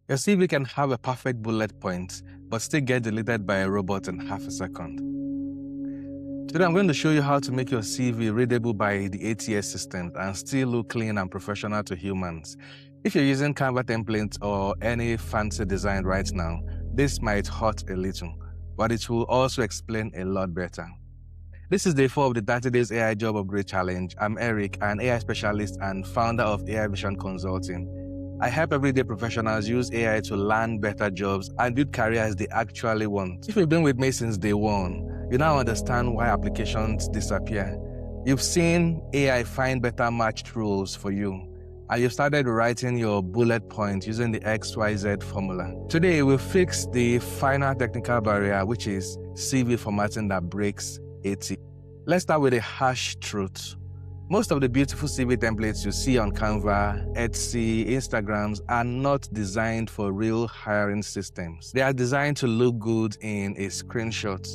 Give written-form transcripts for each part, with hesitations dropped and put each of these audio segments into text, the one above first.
Your CV can have a perfect bullet point, but still get deleted by a robot in half a second. Today, I'm going to show you how to make your CV readable by the ATS system and still look clean and professional to humans. If you're using Canva templates or any fancy design right now, this might hurt a little, but it will also explain a lot better. This is day 4 of the 30 Days AI Job Upgrade Challenge. I'm Eric, an AI specialist and founder of AI Vision Consulting. I help everyday professionals use AI to land better jobs and build careers they actually want. If you've been with me since day 1, you now understand why applications disappear. You've seen AI find better matched roles for you, and you've started writing your bullet points using the XYZ formula. Today, we'll fix the final technical barrier, which is CV formatting that breaks ATS. Let's start with a harsh truth. Most of the beautiful CV templates you see on Canva, Etsy, Instagrams are not designed for real hiring systems. They are designed to look good in a screenshot.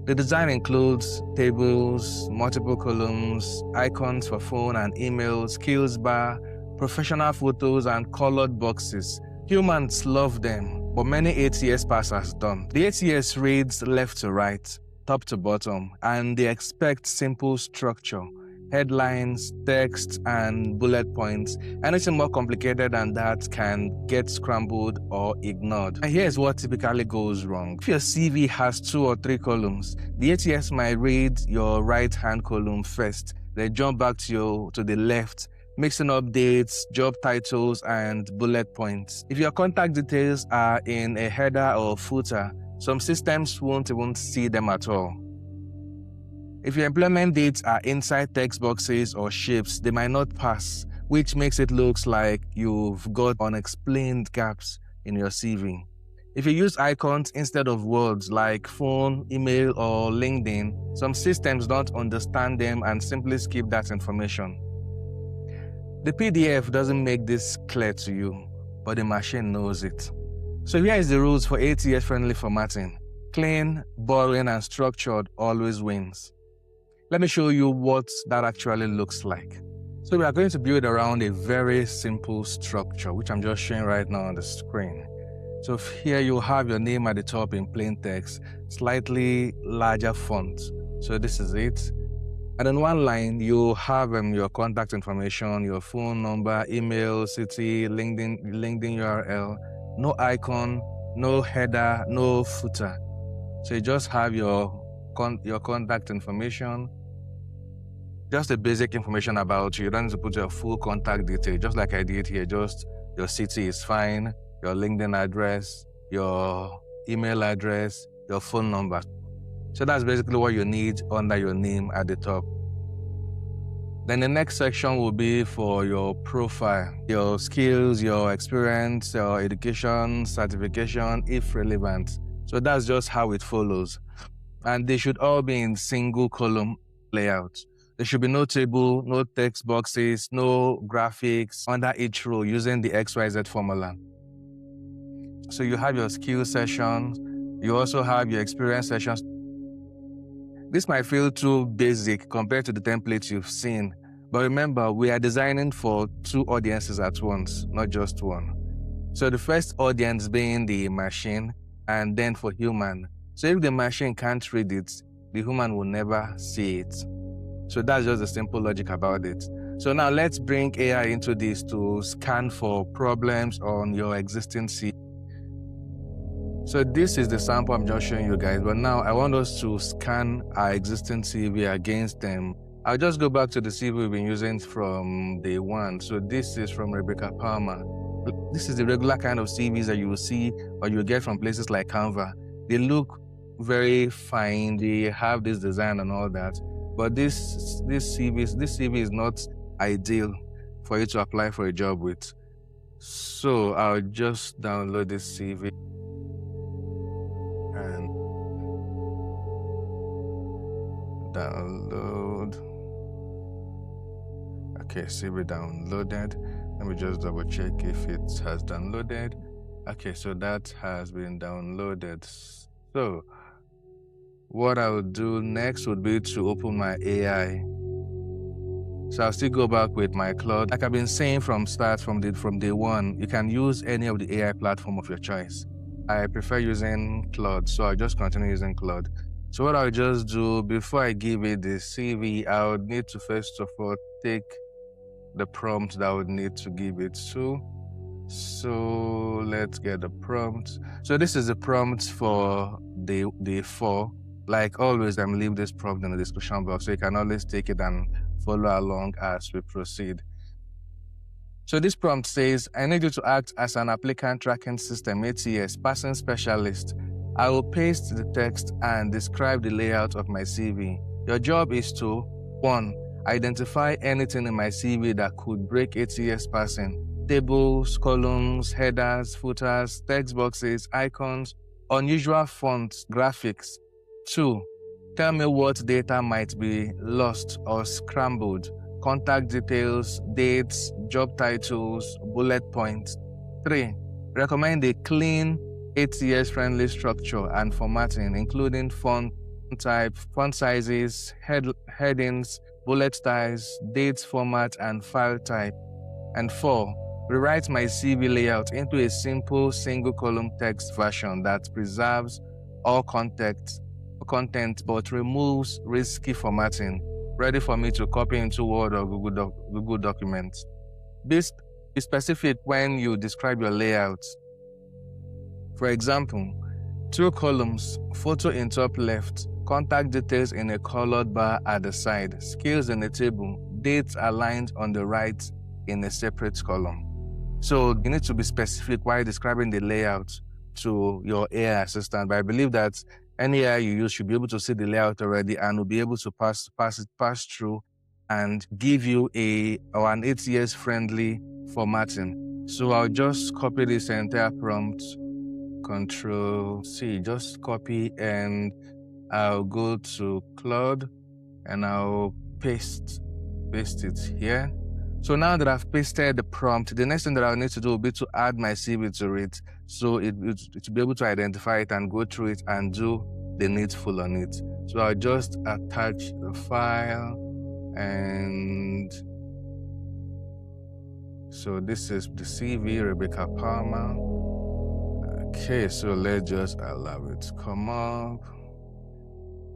The design includes tables, multiple columns, icons for phone and email, skills bar, professional photos, and colored boxes. Humans love them, but many ATS passers don't. The ATS reads left to right, top to bottom, and they expect simple structure. Headlines, text, and bullet points. Anything more complicated than that can get scrambled or ignored. And here's what typically goes wrong. If your CV has 2 or 3 columns, the ATS might read your right-hand column first, then jump back to the left, mixing up dates, job titles, and bullet points. If your contact details are in a header or footer, some systems won't even see them at all. If your employment dates are inside text boxes or shapes, they might not pass, which makes it look like you've got unexplained gaps in your CV. If you use icons instead of words like phone, email, or LinkedIn, some systems don't understand them and simply skip that information. The PDF doesn't make this clear to you, but the machine knows it. So here is the rules for ATS-friendly formatting. Clean, boring, and structured always wins. Let me show you what that actually looks like. So we are going to build around a very simple structure, which I'm just showing right now on the screen. So here you have your name at the top in plain text, slightly larger font. So this is it. And in one line, you have your contact information, your phone number, email, city, LinkedIn URL, no icon, no header, no footer. So you just have your contact information, just the basic information about you. You don't need to put your full contact detail, just like I did here. Just your city is fine, your LinkedIn address, your email address, your phone number. So that's basically what you need under your name at the top. Then the next section will be for your profile, your skills, your experience, your education, certification, if relevant. So that's just how it follows. And they should all be in single column layout. There should be no table, no text boxes, no graphics under each row using the XYZ formula. So you have your skill sessions. You also have your experience sessions. This might feel too basic compared to the templates you've seen. But remember, we are designing for 2 audiences at once, not just one. So the first audience being the machine, and then for human. So if the machine can't read it, the human will never see it. So that's just the simple logic about it. So now let's bring AI into this to scan for problems on your existing CV. So this is the sample I'm just showing you guys, but now I want us to scan our existing CV against them. I'll just go back to the CV we've been using from day 1. So this is from Rebecca Palmer. This is the regular kind of CVs that you will see or you will get from places like Canva. They look very fine, they have this design and all that, but this CV is not ideal for you to apply for a job with. So I'll just download this CV and download. Okay, CV downloaded. Let me just double check if it has downloaded. Okay, so that has been downloaded. So what I would do next would be to open my AI So I'll still go back with my Claude. Like I've been saying from day one, you can use any of the AI platform of your choice. I prefer using Claude, so I'll just continue using Claude. So what I'll just do, before I give it the CV, I would need to first of all take the prompt that I would need to give it to. So let's get the prompt. So this is the prompt for day 4. Like always, I'm leave this prompt in the description box, so you can always take it and follow along as we proceed. So this prompt says, I need you to act as an Applicant Tracking System ATS passing specialist. I will paste the text and describe the layout of my CV. Your job is to 1. Identify anything in my CV that could break ATS passing. Tables, columns, headers, footers, text boxes, icons, unusual fonts, graphics. 2. Tell me what data might be lost or scrambled. Contact details, dates, job titles, bullet points. 3. Recommend a clean ATS-friendly structure and formatting, including font type, font sizes, headings, bullet styles, dates format, and file type. And 4. Rewrite my CV layout into a simple single-column text version that preserves all content but removes risky formatting, ready for me to copy into Word or Google Documents. Be specific when you describe your layout. For example, 2 columns, photo in top left, contact details in a colored bar at the side, skills in a table, dates aligned on the right in a separate column. So you need to be specific while describing the layout to your AI assistant, but I believe that any AI you use should be able to see the layout already and will be able to pass through and give you an ATS-friendly formatting. So I'll just copy this entire prompt, Control-C, just copy, and I'll go to Claude and I'll paste it here. So now that I've pasted the prompt, the next thing that I'll need to do will be to add my CV to it, so it will be able to identify it and go through it and do the needful on it. So I'll just attach the file, and so this is the CV, Rebecca Palmer. Okay, so let's just allow it to come up.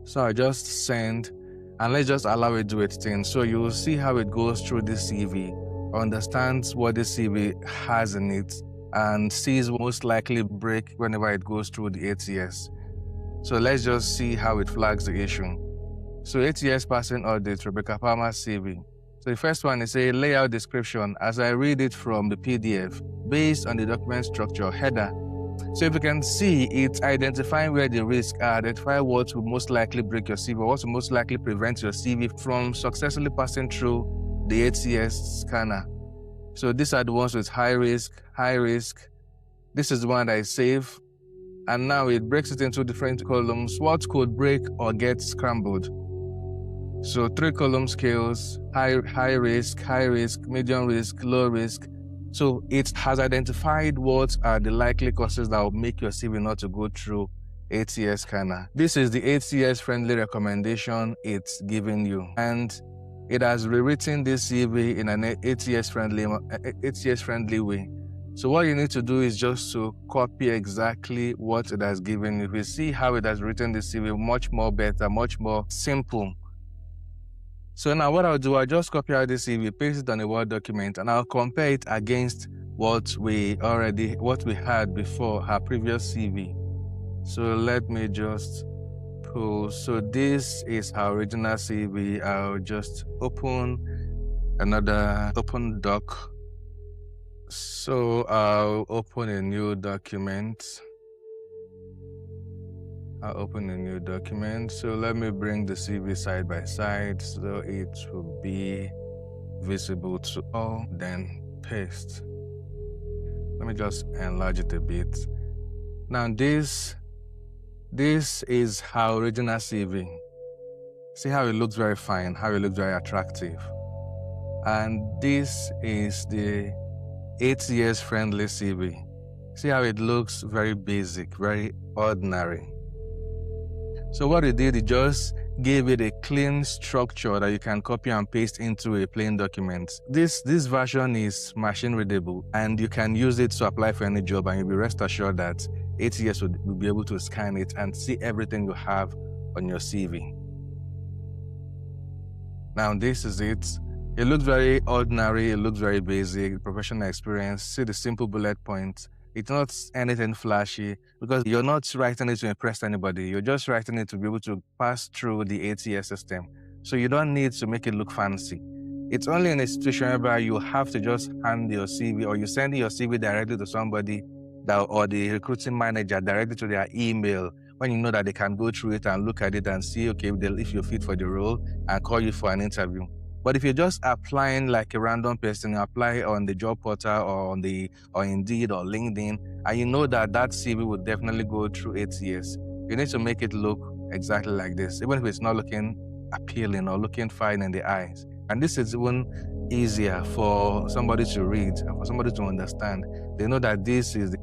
So I just send, and let's just allow it to do its thing. So you will see how it goes through this CV, understands what this CV has in it, and sees most likely break whenever it goes through the ATS. So let's just see how it flags the issue. So ATS passing audit, Rebecca Palmer CV. So the first one is a layout description as I read it from the PDF based on the document structure header. So if you can see, it's identifying where the risks are, identify what will most likely break your CV, what will most likely prevent your CV from successfully passing through the ATS scanner. So these are the ones with high risk. This is the one that is safe. And now it breaks it into different columns. What could break or get scrambled? So 3 column scales, high risk, medium risk, low risk. So it has identified what are the likely causes that will make your CV not to go through ATS scanner. This is the ATS-friendly recommendation it's giving you. And it has rewritten this CV in an ATS-friendly way. So what you need to do is just to copy exactly what it has given you. You see how it has written the CV much more better, much more simple. So now what I'll do, I'll just copy out the CV, paste it on a Word document, and I'll compare it against what we had before, her previous CV. So let me just pull. So this is her original CV. I'll just open doc. So I'll open a new document. So let me bring the CV side by side so it will be visible to all, then paste. Let me just enlarge it a bit. Now this is her original CV. See how it looks very fine, how it looks very attractive. And this is the ATS-friendly CV. See how it looks very basic, very ordinary. So what it did, it just gave it a clean structure that you can copy and paste into a plain document. This version is machine readable, and you can use it to apply for any job, and you'll be rest assured that ATS will be able to scan it and see everything you have on your CV. Now this is it. It looks very ordinary, it looks very basic, professional experience. See the simple bullet points. It's not anything flashy because you're not writing it to impress anybody. You're just writing it to be able to pass through the ATS system. So you don't need to make it look fancy. It's only in a situation where you have to just hand your CV, or you send your CV directly to somebody or the recruiting manager directly to their email, when you know that they can go through it and look at it and see, okay, if you're fit for the role, and call you for an interview. But if you're just applying like a random person, you apply on the job portal or Indeed or LinkedIn, and you know that CV will definitely go through ATS, you need to make it look exactly like this, even if it's not looking appealing or looking fine in the eyes. And this is even easier for somebody to read and for somebody to understand. They know that this is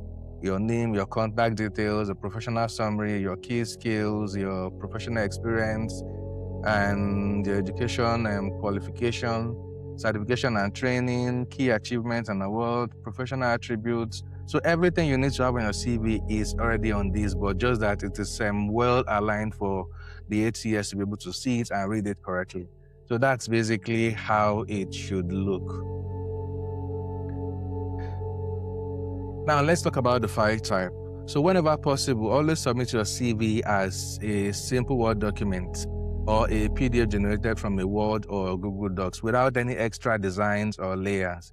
your name, your contact details, a professional summary, your key skills, your professional experience, and your education and qualification, certification and training, key achievements and awards, professional attributes. So everything you need to have on your CV is already on this, but just that it is well aligned for the ATS to be able to see it and read it correctly. So that's basically how it should look. Now let's talk about the file type. So whenever possible, always submit your CV as a simple Word document or a PDF generated from a Word or Google Docs without any extra designs or layers.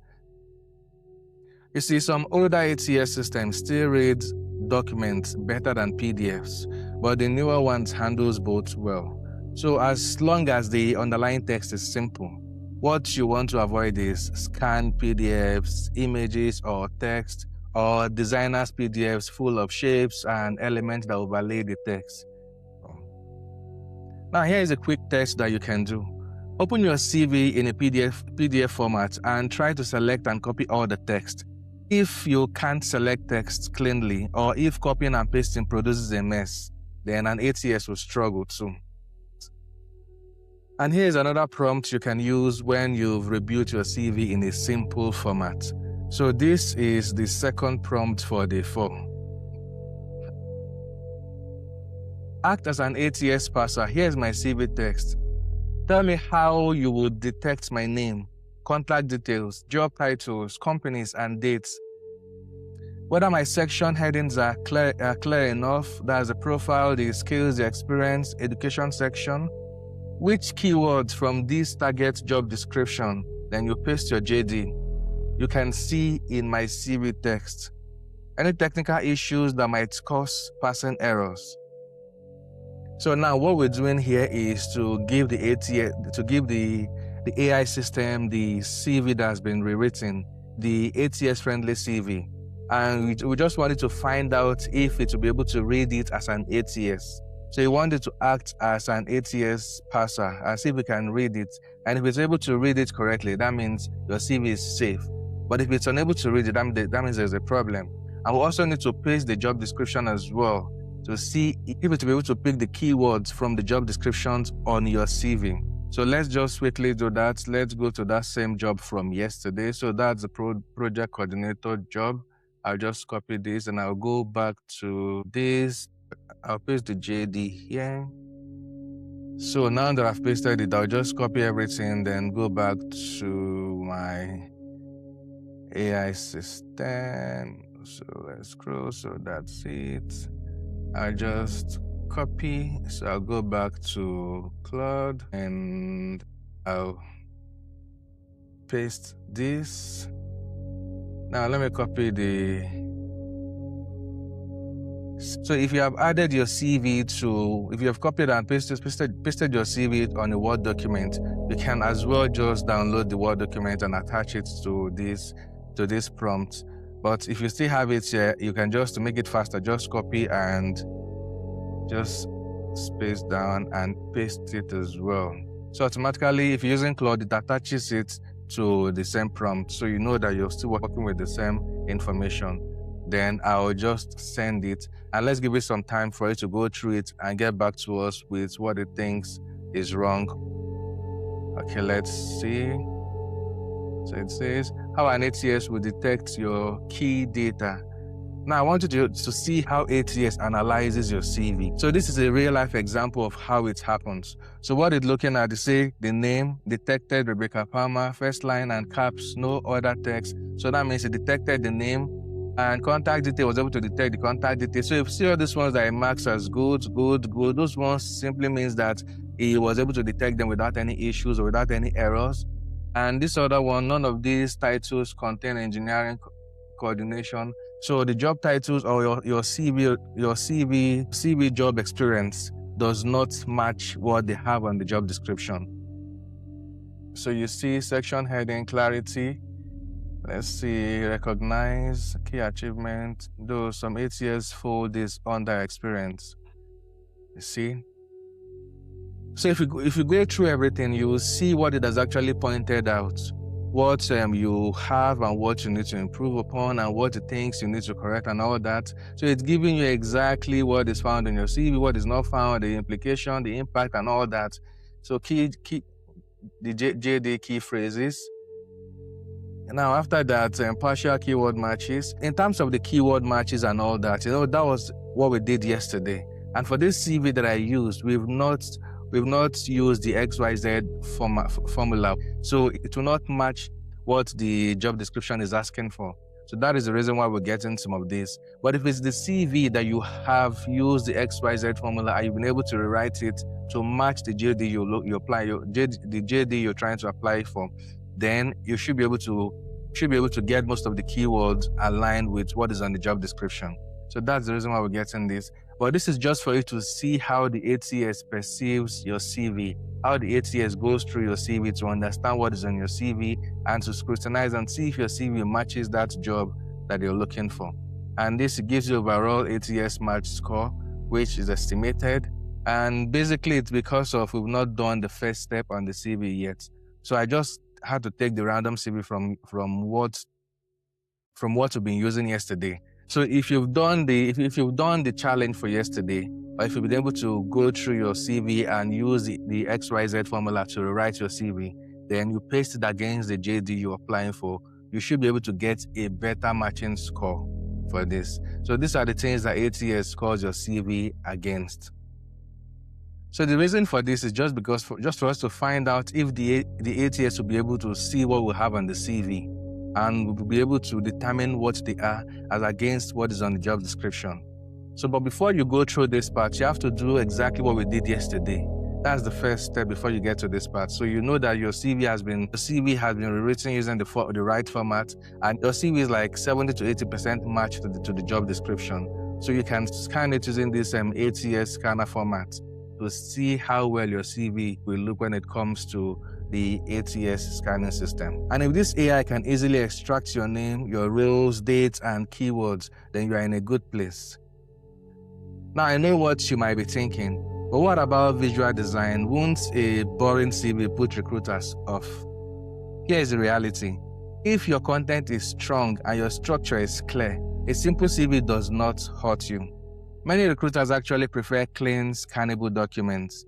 You see, some older ATS systems still read documents better than PDFs, but the newer ones handles both well. So as long as the underlying text is simple, what you want to avoid is scanned PDFs, images or text, or designers PDFs full of shapes and elements that overlay the text. Now here is a quick test that you can do. Open your CV in a PDF format and try to select and copy all the text. If you can't select text cleanly, or if copying and pasting produces a mess, then an ATS will struggle too. And here's another prompt you can use when you've rebuilt your CV in a simple format. So this is the second prompt for day 4. Act as an ATS parser. Here's my CV text. Tell me how you would detect my name, contact details, job titles, companies, and dates. Whether my section headings are clear enough, that's the profile, the skills, the experience, education section. Which keywords from this target job description, then you paste your JD. You can see in my CV text any technical issues that might cause parsing errors. So now what we're doing here is to give the the AI system the CV that's been rewritten, the ATS-friendly CV. And we just wanted to find out if it will be able to read it as an ATS. So you want it to act as an ATS parser and see if we can read it. And if it's able to read it correctly, that means your CV is safe. But if it's unable to read it, that means there's a problem. And we also need to paste the job description as well to see if it will be able to pick the keywords from the job descriptions on your CV. So let's just quickly do that. Let's go to that same job from yesterday. So that's the project coordinator job. I'll just copy this and I'll go back to this. I'll paste the JD here. So now that I've pasted it, I'll just copy everything, then go back to my AI system. So let's scroll. So that's it. I just copy. So I'll go back to Cloud and I'll paste this. Now let me copy So if you have added your CV if you have copied and pasted your CV on a Word document, you can as well just download the Word document and attach it to this prompt. But if you still have it here, you can just, to make it faster, just copy and just space down and paste it as well. So automatically, if you're using Claude, it attaches it to the same prompt, so you know that you're still working with the same information. Then I'll just send it, and let's give it some time for it to go through it and get back to us with what it thinks is wrong. Okay, let's see. So it says how an ATS will detect your key data. Now I want you to see how ATS analyzes your CV. So this is a real life example of how it happens. So what it's looking at is, say, the name, detected Rebecca Palmer, first line and caps, no other text. So that means it detected the name, and contact detail was able to detect the contact detail. So if you see all these ones that it marks as good, those ones simply means that he was able to detect them without any issues or without any errors. And this other one, none of these titles contain engineering coordination. So the job titles or your CV job experience does not match what they have on the job description. So you see section heading clarity. Let's see, recognize key achievement, though some ATS fold this under experience. You see? So if you go through everything, you will see what it has actually pointed out. What you have and what you need to improve upon and what the things you need to correct and all that. So it's giving you exactly what is found in your CV, what is not found, the implication, the impact and all that. So the JD key phrases. Now, after that, partial keyword matches. In terms of the keyword matches and all that, that was what we did yesterday. And for this CV that I used, we've not used the XYZ formula. So it will not match what the job description is asking for. So that is the reason why we're getting some of this. But if it's the CV that you have used the XYZ formula and you've been able to rewrite it to match the JD the JD you're trying to apply for, then you should be able to get most of the keywords aligned with what is on the job description. So that's the reason why we're getting this. But this is just for you to see how the ATS perceives your CV, how the ATS goes through your CV to understand what is on your CV and to scrutinize and see if your CV matches that job that you're looking for. And this gives you overall ATS match score, which is estimated. And basically it's because of we've not done the first step on the CV yet. So I just had to take the random CV from what we've been using yesterday. So if you've done the challenge for yesterday, or if you've been able to go through your CV and use the XYZ formula to rewrite your CV, then you paste it against the JD you're applying for, you should be able to get a better matching score for this. So these are the things that ATS scores your CV against. So the reason for this is just for us to find out if the ATS will be able to see what we have on the CV and we'll be able to determine what they are as against what is on the job description. So, but before you go through this part, you have to do exactly what we did yesterday. That's the first step before you get to this part. So you know that your CV has been rewritten using the right format, and your CV is like 70 to 80% matched to the job description. So you can scan it using this ATS scanner format to see how well your CV will look when it comes to the ATS scanning system. And if this AI can easily extract your name, your roles, dates, and keywords, then you are in a good place. Now, I know what you might be thinking, but what about visual design? Won't a boring CV put recruiters off? Here is the reality. If your content is strong and your structure is clear, a simple CV does not hurt you. Many recruiters actually prefer clean, scannable documents.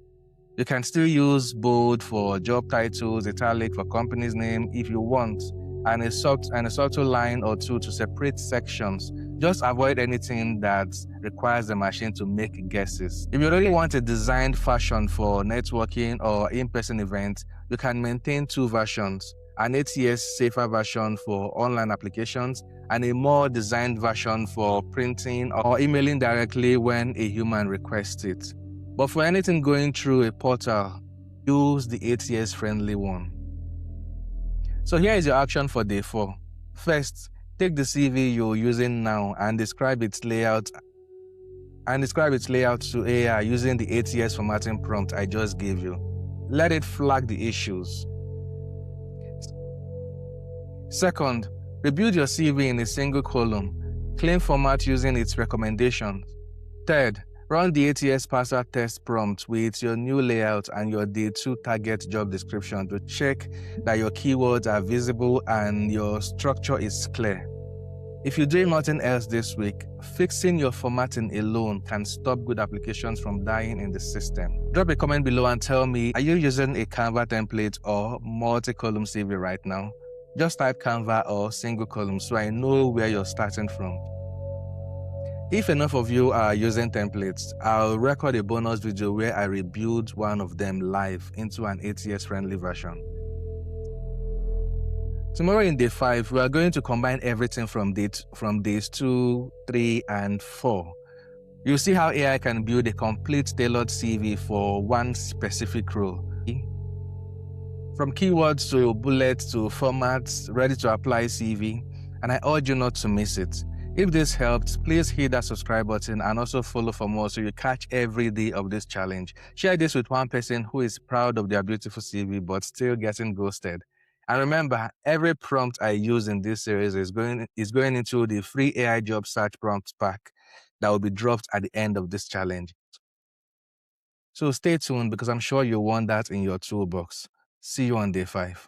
You can still use bold for job titles, italic for company's name if you want, and a subtle line or two to separate sections. Just avoid anything that requires the machine to make guesses. If you really want a designed version for networking or in-person events, you can maintain two versions, an ATS safer version for online applications and a more designed version for printing or emailing directly when a human requests it. But for anything going through a portal, use the ATS-friendly one. So here is your action for day 4. First, take the CV you're using now and describe its layout to AI using the ATS formatting prompt I just gave you. Let it flag the issues. Second, rebuild your CV in a single column. Clean format using its recommendations. Third, run the ATS parser test prompt with your new layout and your day 2 target job description to check that your keywords are visible and your structure is clear. If you're doing nothing else this week, fixing your formatting alone can stop good applications from dying in the system. Drop a comment below and tell me, are you using a Canva template or multi-column CV right now? Just type Canva or single column so I know where you're starting from. If enough of you are using templates, I'll record a bonus video where I rebuild one of them live into an ATS-friendly version. Tomorrow in day 5, we are going to combine everything from days 2, 3, and 4. You'll see how AI can build a complete tailored CV for one specific role. From keywords to bullets to formats, ready to apply CV, and I urge you not to miss it. If this helped, please hit that subscribe button and also follow for more so you catch every day of this challenge. Share this with one person who is proud of their beautiful CV but still getting ghosted. And remember, every prompt I use in this series is going into the free AI job search prompts pack that will be dropped at the end of this challenge. So stay tuned because I'm sure you'll want that in your toolbox. See you on day 5.